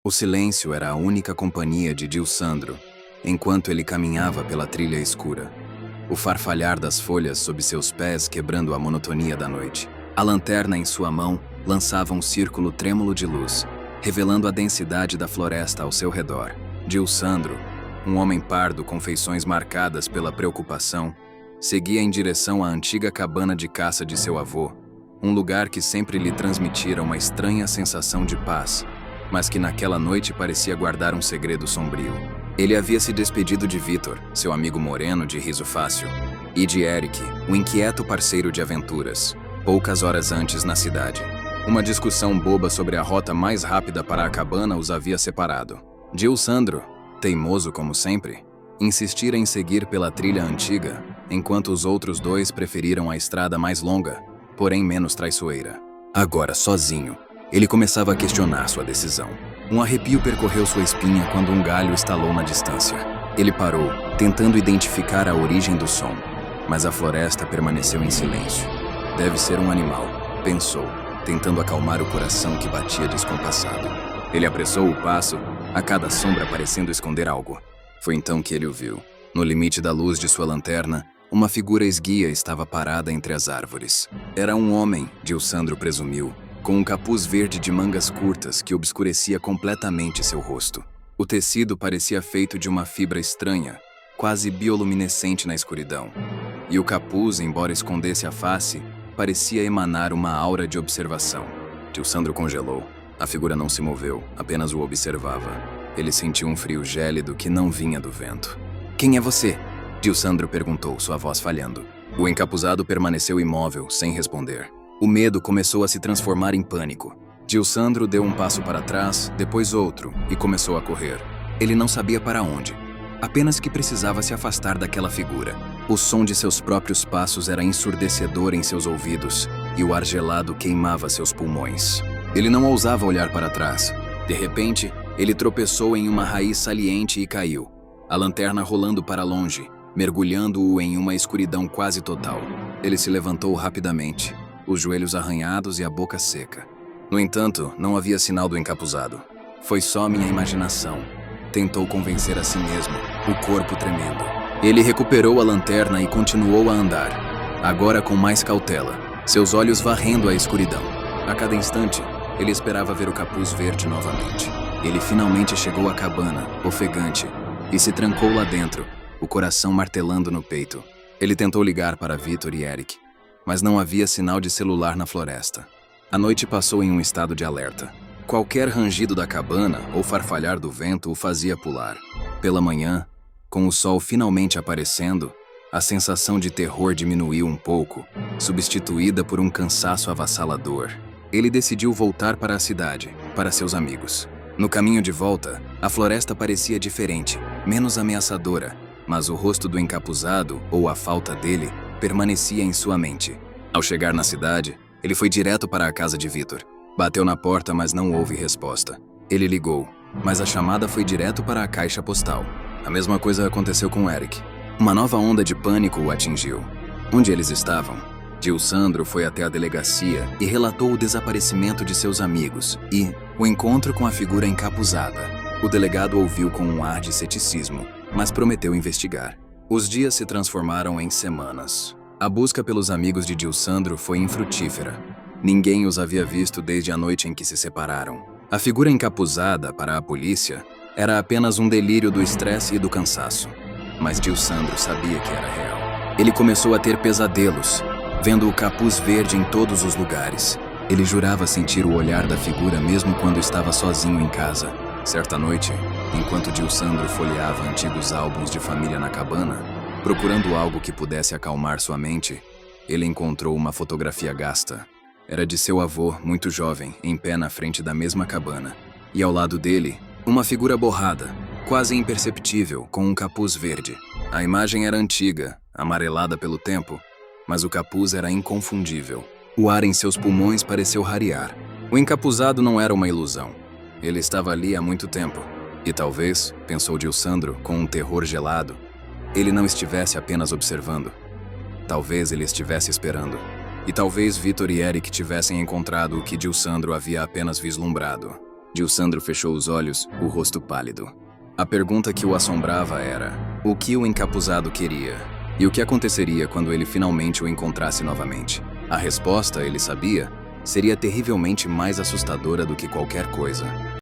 O silêncio era a única companhia de Dilsandro, enquanto ele caminhava pela trilha escura. O farfalhar das folhas sob seus pés quebrando a monotonia da noite. A lanterna em sua mão lançava um círculo trêmulo de luz, revelando a densidade da floresta ao seu redor. Dilsandro, um homem pardo com feições marcadas pela preocupação, seguia em direção à antiga cabana de caça de seu avô, um lugar que sempre lhe transmitira uma estranha sensação de paz, mas que naquela noite parecia guardar um segredo sombrio. Ele havia se despedido de Vitor, seu amigo moreno de riso fácil, e de Eric, o inquieto parceiro de aventuras, poucas horas antes na cidade. Uma discussão boba sobre a rota mais rápida para a cabana os havia separado. Dilsandro, teimoso como sempre, insistira em seguir pela trilha antiga, enquanto os outros dois preferiram a estrada mais longa, porém menos traiçoeira. Agora, sozinho, ele começava a questionar sua decisão. Um arrepio percorreu sua espinha quando um galho estalou na distância. Ele parou, tentando identificar a origem do som, mas a floresta permaneceu em silêncio. Deve ser um animal, pensou, tentando acalmar o coração que batia descompassado. Ele apressou o passo, a cada sombra parecendo esconder algo. Foi então que ele o viu. No limite da luz de sua lanterna, uma figura esguia estava parada entre as árvores. Era um homem, Dilsandro presumiu, com um capuz verde de mangas curtas que obscurecia completamente seu rosto. O tecido parecia feito de uma fibra estranha, quase bioluminescente na escuridão. E o capuz, embora escondesse a face, parecia emanar uma aura de observação. Dilsandro congelou. A figura não se moveu, apenas o observava. Ele sentiu um frio gélido que não vinha do vento. "Quem é você?" Dilsandro perguntou, sua voz falhando. O encapuzado permaneceu imóvel, sem responder. O medo começou a se transformar em pânico. Dilsandro deu um passo para trás, depois outro, e começou a correr. Ele não sabia para onde, apenas que precisava se afastar daquela figura. O som de seus próprios passos era ensurdecedor em seus ouvidos, e o ar gelado queimava seus pulmões. Ele não ousava olhar para trás. De repente, ele tropeçou em uma raiz saliente e caiu, a lanterna rolando para longe, mergulhando-o em uma escuridão quase total. Ele se levantou rapidamente, os joelhos arranhados e a boca seca. No entanto, não havia sinal do encapuzado. Foi só minha imaginação. Tentou convencer a si mesmo, o corpo tremendo. Ele recuperou a lanterna e continuou a andar, agora com mais cautela, seus olhos varrendo a escuridão. A cada instante, ele esperava ver o capuz verde novamente. Ele finalmente chegou à cabana, ofegante, e se trancou lá dentro, o coração martelando no peito. Ele tentou ligar para Vitor e Eric, mas não havia sinal de celular na floresta. A noite passou em um estado de alerta. Qualquer rangido da cabana ou farfalhar do vento o fazia pular. Pela manhã, com o sol finalmente aparecendo, a sensação de terror diminuiu um pouco, substituída por um cansaço avassalador. Ele decidiu voltar para a cidade, para seus amigos. No caminho de volta, a floresta parecia diferente, menos ameaçadora, mas o rosto do encapuzado, ou a falta dele, permanecia em sua mente. Ao chegar na cidade, ele foi direto para a casa de Vitor. Bateu na porta, mas não houve resposta. Ele ligou, mas a chamada foi direto para a caixa postal. A mesma coisa aconteceu com Eric. Uma nova onda de pânico o atingiu. Onde eles estavam? Dilsandro foi até a delegacia e relatou o desaparecimento de seus amigos e o encontro com a figura encapuzada. O delegado ouviu com um ar de ceticismo, mas prometeu investigar. Os dias se transformaram em semanas. A busca pelos amigos de Dilsandro foi infrutífera. Ninguém os havia visto desde a noite em que se separaram. A figura encapuzada, para a polícia, era apenas um delírio do estresse e do cansaço. Mas Dilsandro sabia que era real. Ele começou a ter pesadelos, vendo o capuz verde em todos os lugares. Ele jurava sentir o olhar da figura mesmo quando estava sozinho em casa. Certa noite, enquanto Dilsandro folheava antigos álbuns de família na cabana, procurando algo que pudesse acalmar sua mente, ele encontrou uma fotografia gasta. Era de seu avô, muito jovem, em pé na frente da mesma cabana. E ao lado dele, uma figura borrada, quase imperceptível, com um capuz verde. A imagem era antiga, amarelada pelo tempo, mas o capuz era inconfundível. O ar em seus pulmões pareceu rarear. O encapuzado não era uma ilusão. Ele estava ali há muito tempo. E talvez, pensou Dilsandro com um terror gelado, ele não estivesse apenas observando. Talvez ele estivesse esperando. E talvez Vitor e Eric tivessem encontrado o que Dilsandro havia apenas vislumbrado. Gilsandro fechou os olhos, o rosto pálido. A pergunta que o assombrava era: o que o encapuzado queria? E o que aconteceria quando ele finalmente o encontrasse novamente? A resposta, ele sabia, seria terrivelmente mais assustadora do que qualquer coisa.